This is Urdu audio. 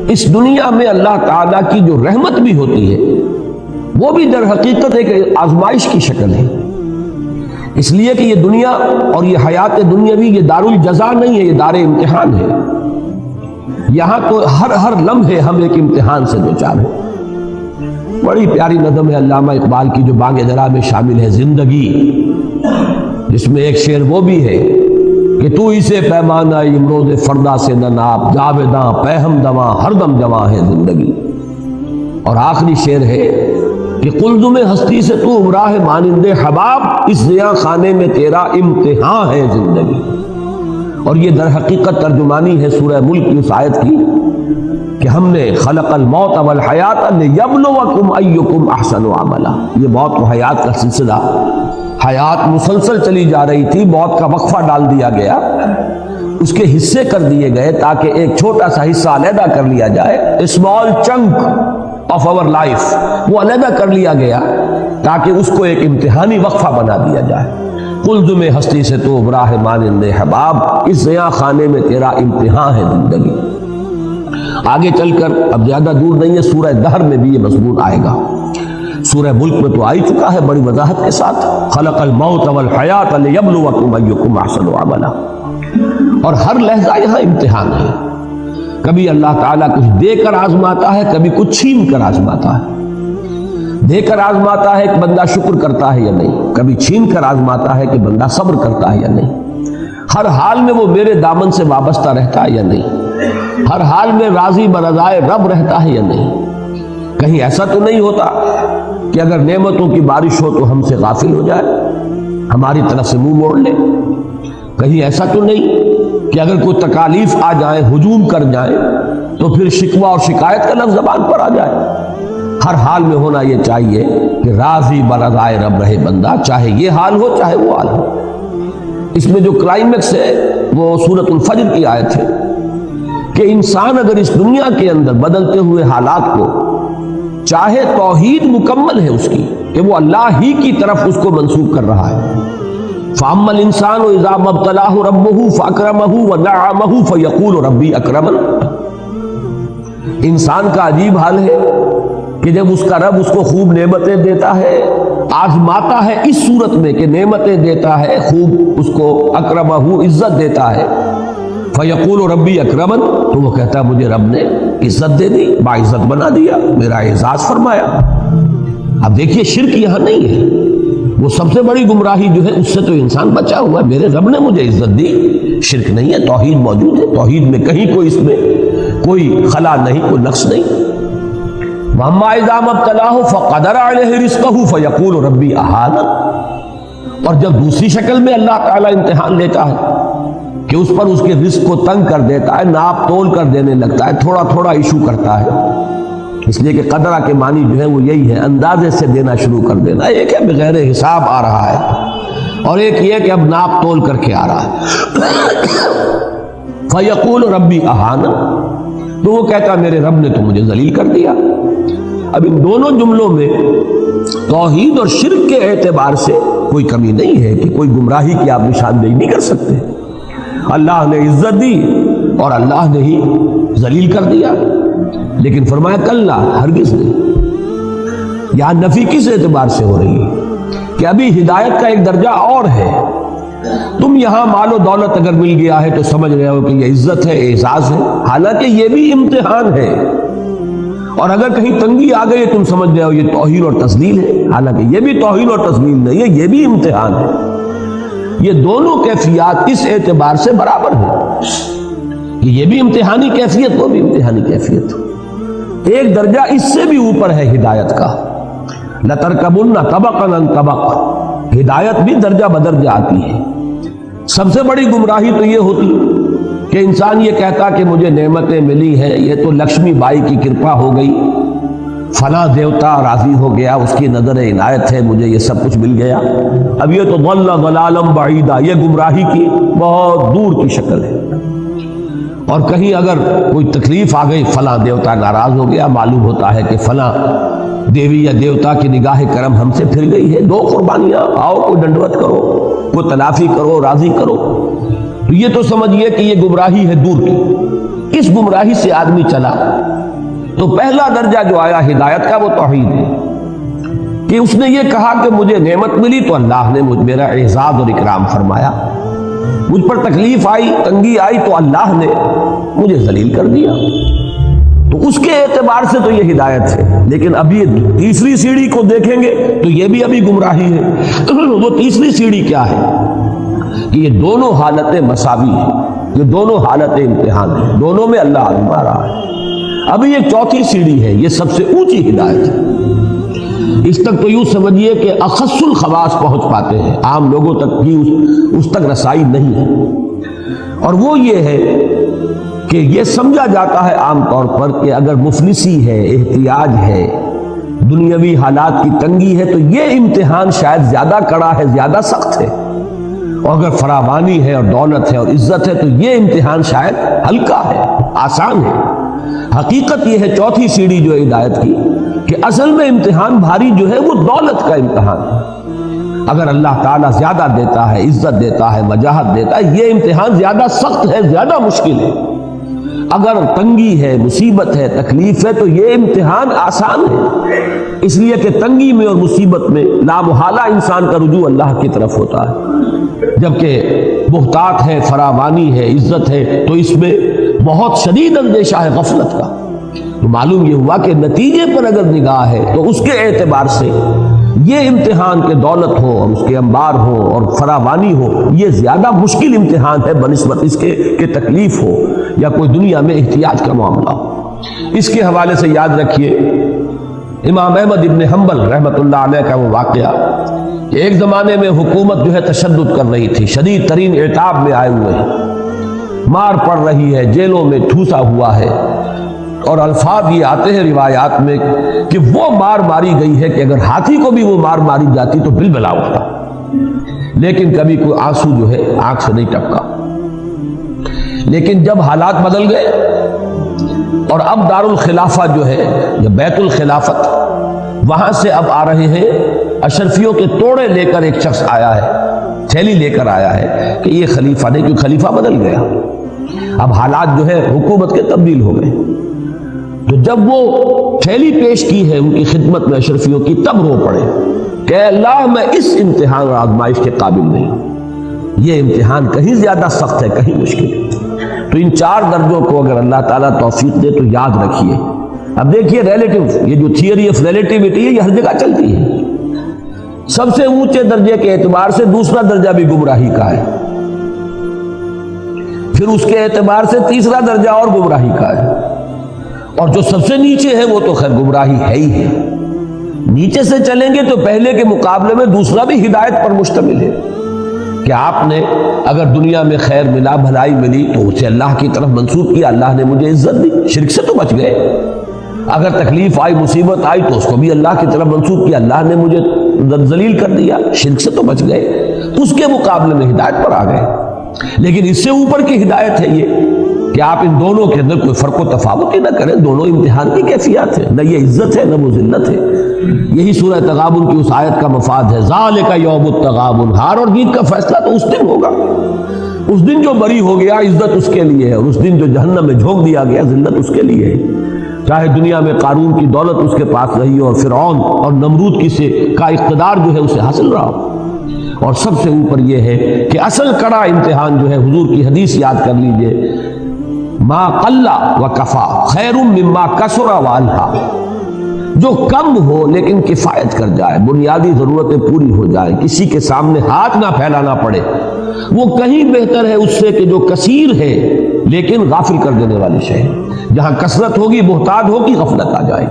اس دنیا میں اللہ تعالیٰ کی جو رحمت بھی ہوتی ہے وہ بھی در حقیقت ایک آزمائش کی شکل ہے، اس لیے کہ یہ دنیا اور یہ حیات دنیاوی یہ دار الجزا نہیں ہے، یہ دار امتحان ہے۔ یہاں تو ہر لمحے ہم ایک امتحان سے دوچار ہیں۔ بڑی پیاری نظم ہے علامہ اقبال کی جو بانگ درا میں شامل ہے، زندگی، جس میں ایک شعر وہ بھی ہے کہ تو اسے پیمانہ امروز فردا سے نہ ناپ، جاویداں پہم دواں ہر دم جواں ہے زندگی۔ اور آخری شعر ہے کہ قلزم ہستی سے تو امراہ مانند حباب، اس زیاں خانے میں تیرا امتحان ہے زندگی۔ اور یہ در حقیقت ترجمانی ہے سورہ ملک کی اس آیت کی کہ ہم نے خلق الموت والحیات لیبلوکم ایکم احسن عملا۔ یہ موت و حیات کا سلسلہ، حیات مسلسل چلی جا رہی تھی، موت کا وقفہ ڈال دیا گیا، اس کے حصے کر دیے گئے تاکہ ایک چھوٹا سا حصہ علیحدہ کر لیا جائے، small chunk of our life, وہ علیحدہ کر لیا گیا تاکہ اس کو ایک امتحانی وقفہ بنا دیا جائے۔ قلزم ہستی سے تو براہ مانند حباب، اس زیاں خانے میں تیرا امتحان ہے زندگی۔ آگے چل کر اب زیادہ دور نہیں ہے، سورہ دہر میں بھی یہ مضمون آئے گا، سورہ ملک میں تو آ ہی چکا ہے بڑی وضاحت کے ساتھ، خلق الموت والحیات لیبلوکم ایکم احسن عملا۔ اور ہر لحظہ یہاں امتحان ہے، کبھی اللہ تعالیٰ کچھ دے کر آزماتا ہے، کبھی کچھ چھین کر آزماتا ہے۔ دے کر آزماتا ہے کہ بندہ شکر کرتا ہے یا نہیں، کبھی چھین کر آزماتا ہے کہ بندہ صبر کرتا ہے یا نہیں۔ ہر حال میں وہ میرے دامن سے وابستہ رہتا ہے یا نہیں، ہر حال میں راضی برضائے رب رہتا ہے یا نہیں۔ کہیں ایسا تو نہیں ہوتا کہ اگر نعمتوں کی بارش ہو تو ہم سے غافل ہو جائے، ہماری طرف سے منہ موڑ لے۔ کہیں ایسا تو نہیں کہ اگر کوئی تکالیف آ جائے، ہجوم کر جائے، تو پھر شکوہ اور شکایت کا لفظ زبان پر آ جائے۔ ہر حال میں ہونا یہ چاہیے کہ راضی برضائے رب رہے بندہ، چاہے یہ حال ہو چاہے وہ حال ہو۔ اس میں جو کلائمیکس ہے وہ سورۃ الفجر کی آیت ہے کہ انسان اگر اس دنیا کے اندر بدلتے ہوئے حالات کو چاہے، توحید مکمل ہے اس کی کہ وہ اللہ ہی کی طرف اس کو منسوب کر رہا ہے۔ فَأَمَّا الْإِنسَانُ إِذَا مَا ابْتَلَاهُ رَبُّهُ فَأَكْرَمَهُ وَنَعَّمَهُ فَيَقُولُ رَبِّي أَكْرَمَنِ۔ انسان کا عجیب حال ہے کہ جب اس کا رب اس کو خوب نعمتیں دیتا ہے، آزماتا ہے اس صورت میں کہ نعمتیں دیتا ہے، خوب اس کو اکرمہ عزت دیتا ہے، فیقول ربی اکرمن، تو وہ کہتا ہے مجھے رب نے عزت دے دی، باعزت بنا دیا، میرا اعزاز فرمایا۔ اب دیکھیے شرک یہاں نہیں ہے، وہ سب سے بڑی گمراہی جو ہے اس سے تو انسان بچا ہوا ہے، میرے رب نے مجھے عزت دی۔ شرک نہیں ہے، توحید موجود ہے، توحید میں کہیں کوئی اس میں کوئی خلا نہیں، کوئی نقص نہیں۔ وَأَمَّا إِذَا مَا ابْتَلَاهُ فَقَدَرَ عَلَيْهِ رِزْقَهُ فَيَقُولُ رَبِّي أَهَانَنِ۔ اور جب دوسری شکل میں اللہ تعالیٰ امتحان لیتا ہے کہ اس پر اس کے رزق کو تنگ کر دیتا ہے، ناپ تول کر دینے لگتا ہے، تھوڑا تھوڑا ایشو کرتا ہے، اس لیے کہ قدرہ کے معنی جو ہے وہ یہی ہے، اندازے سے دینا شروع کر دینا۔ ایک ہے بغیر حساب آ رہا ہے، اور ایک یہ کہ اب ناپ تول کر کے آ رہا ہے۔ فَيَقُولُ رَبِّي أَهَانَنِ، تو وہ کہتا میرے رب نے تو مجھے ذلیل کر دیا۔ اب ان دونوں جملوں میں توحید اور شرک کے اعتبار سے کوئی کمی نہیں ہے کہ کوئی گمراہی کی آپ نشاندہی نہیں کر سکتے۔ اللہ نے عزت دی اور اللہ نے ہی ذلیل کر دیا، لیکن فرمایا کلا، ہرگز نہیں۔ یہاں نفی کس اعتبار سے ہو رہی ہے کہ ابھی ہدایت کا ایک درجہ اور ہے۔ تم یہاں مال و دولت اگر مل گیا ہے تو سمجھ رہے ہو کہ یہ عزت ہے، اعزاز ہے، حالانکہ یہ بھی امتحان ہے۔ اور اگر کہیں تنگی آ گئی تم سمجھ رہے ہو یہ توہین اور تذلیل ہے، حالانکہ یہ بھی توہین اور تذلیل نہیں ہے، یہ بھی امتحان ہے۔ یہ دونوں کیفیات اس اعتبار سے برابر ہیں کہ یہ بھی امتحانی کیفیت، وہ بھی امتحانی کیفیت۔ ایک درجہ اس سے بھی اوپر ہے ہدایت کا، لَتَرْكَبُنَّ طَبَقًا عَنْ طَبَقٍ، ہدایت بھی درجہ بدرجہ آتی ہے۔ سب سے بڑی گمراہی تو یہ ہوتی کہ انسان یہ کہتا کہ مجھے نعمتیں ملی ہیں، یہ تو لکشمی بائی کی کرپا ہو گئی، فلاں دیوتا راضی ہو گیا، اس کی نظر عنایت ہے، مجھے یہ سب کچھ مل گیا۔ اب یہ تو ضل ضلالا بعیدا، یہ گمراہی کی بہت دور کی شکل ہے۔ اور کہیں اگر کوئی تکلیف آ گئی، فلاں دیوتا ناراض ہو گیا، معلوم ہوتا ہے کہ فلاں دیوی یا دیوتا کی نگاہ کرم ہم سے پھر گئی ہے، دو قربانیاں، آؤ کوئی ڈنڈوت کرو، کوئی تلافی کرو، راضی کرو۔ تو یہ تو سمجھیے کہ یہ گمراہی ہے دور کی۔ اس گمراہی سے آدمی چلا تو پہلا درجہ جو آیا ہدایت کا وہ توحید ہے، کہ اس نے یہ کہا کہ مجھے نعمت ملی تو اللہ نے میرا اعزاز اور اکرام فرمایا، مجھ پر تکلیف آئی، تنگی آئی تو اللہ نے مجھے ذلیل کر دیا، تو اس کے اعتبار سے تو یہ ہدایت ہے۔ لیکن ابھی تیسری سیڑھی کو دیکھیں گے تو یہ بھی ابھی گمراہی ہے۔ وہ تیسری سیڑھی کیا ہے کہ یہ دونوں حالتیں مساوی ہیں، یہ دونوں حالتیں امتحان ہیں، دونوں میں اللہ آزما رہا ہے۔ ابھی ایک چوتھی سیڑھی ہے، یہ سب سے اونچی ہدایت ہے۔ اس تک تو یوں سمجھیے کہ اخص الخواص پہنچ پاتے ہیں، عام لوگوں تک بھی اس تک رسائی نہیں ہے، اور وہ یہ ہے کہ یہ سمجھا جاتا ہے عام طور پر کہ اگر مفلسی ہے، احتیاج ہے، دنیاوی حالات کی تنگی ہے تو یہ امتحان شاید زیادہ کڑا ہے، زیادہ سخت ہے، اور اگر فراوانی ہے اور دولت ہے اور عزت ہے تو یہ امتحان شاید ہلکا ہے، آسان ہے۔ حقیقت یہ ہے چوتھی سیڑھی جو ہدایت کی کہ اصل میں امتحان بھاری جو ہے وہ دولت کا امتحان ہے۔ اگر اللہ تعالیٰ زیادہ دیتا ہے، عزت دیتا ہے، وجاہت دیتا ہے، یہ امتحان زیادہ سخت ہے، زیادہ مشکل ہے۔ اگر تنگی ہے، مصیبت ہے، تکلیف ہے تو یہ امتحان آسان ہے، اس لیے کہ تنگی میں اور مصیبت میں لامحالہ انسان کا رجوع اللہ کی طرف ہوتا ہے، جبکہ بہتات ہے، فراوانی ہے، عزت ہے تو اس میں بہت شدید اندیشہ ہے غفلت کا۔ تو معلوم یہ ہوا کہ نتیجے پر اگر نگاہ ہے تو اس کے اعتبار سے یہ امتحان کے دولت ہو اور اس کے انبار ہو اور فراوانی ہو، یہ زیادہ مشکل امتحان ہے بنسبت اس کے کہ تکلیف ہو یا کوئی دنیا میں احتیاج کا معاملہ ہو۔ اس کے حوالے سے یاد رکھیے امام احمد ابن حنبل رحمۃ اللہ علیہ کا وہ واقعہ، ایک زمانے میں حکومت جو ہے تشدد کر رہی تھی، شدید ترین عتاب میں آئے ہوئے ہیں، مار پڑ رہی ہے، جیلوں میں ٹھوسا ہوا ہے، اور الفاظ یہ آتے ہیں روایات میں کہ وہ مار ماری گئی ہے کہ اگر ہاتھی کو بھی وہ مار ماری جاتی تو بلبلا اٹھتا، لیکن کبھی کوئی آنسو جو ہے آنکھ سے نہیں ٹپکا۔ لیکن جب حالات بدل گئے اور اب دارالخلافہ جو ہے یا بیت الخلافت، وہاں سے اب آ رہے ہیں اشرفیوں کے توڑے لے کر ایک شخص آیا ہے، تھیلی لے کر آیا ہے کہ یہ خلیفہ نہیں، کیونکہ خلیفہ بدل گیا، اب حالات جو ہے حکومت کے تبدیل ہو گئے۔ تو جب وہ تھیلی پیش کی ہے ان کی خدمت میں اشرفیوں کی، تب رو پڑے کہ اے اللہ میں اس امتحان اور آزمائش کے قابل نہیں، یہ امتحان کہیں زیادہ سخت ہے، کہیں مشکل ہے۔ تو ان چار درجوں کو اگر اللہ تعالیٰ توفیق دے تو یاد رکھیے۔ اب دیکھیے ریلیٹیو، یہ جو تھیوری آف ریلیٹیوٹی ہے یہ ہر جگہ چلتی ہے۔ سب سے اونچے درجے کے اعتبار سے دوسرا درجہ بھی گمراہی کا ہے، پھر اس کے اعتبار سے تیسرا درجہ اور گمراہی کا ہے، اور جو سب سے نیچے ہے وہ تو خیر گمراہی ہے ہی ہے۔ نیچے سے چلیں گے تو پہلے کے مقابلے میں دوسرا بھی ہدایت پر مشتمل ہے کہ آپ نے اگر دنیا میں خیر ملا، بھلائی ملی تو اسے اللہ کی طرف منسوب کیا، اللہ نے مجھے عزت دی، شرک سے تو بچ گئے۔ اگر تکلیف آئی، مصیبت آئی تو اس کو بھی اللہ کی طرف منسوب کیا، اللہ نے مجھے ذلیل کر دیا، شرک سے تو بچ گئے، اس کے مقابلے میں ہدایت پر آ گئے۔ لیکن اس سے اوپر کی ہدایت ہے یہ کہ آپ ان دونوں کے اندر کوئی فرق و تفاوت ہی نہ کریں، دونوں امتحان کی کیفیات ہے، نہ یہ عزت ہے نہ وہ ذلت ہے۔ یہی سورہ تغابن کی اس آیت کا مفاد ہے، ذالک یوم التغابن، ہار اور جیت کا فیصلہ تو اس دن ہوگا۔ اس دن جو بری ہو گیا عزت اس کے لیے ہے، اور اس دن جو جہنم میں جھونک دیا گیا ذلت اس کے لیے ہے، چاہے دنیا میں قارون کی دولت اس کے پاس رہی ہو اور فرعون اور نمرود کا اقتدار جو ہے اسے حاصل رہا ہو۔ اور سب سے اوپر یہ ہے کہ اصل کڑا امتحان جو ہے، حضور کی حدیث یاد کر لیجئے، ما قل و کفا خیر مما کثر و الہا، جو کم ہو لیکن کفایت کر جائے، بنیادی ضرورتیں پوری ہو جائیں، کسی کے سامنے ہاتھ نہ پھیلانا پڑے، وہ کہیں بہتر ہے اس سے کہ جو کثیر ہے لیکن غافل کر دینے والی شے ہے۔ جہاں کثرت ہوگی، بہتات ہوگی، غفلت آ جائے۔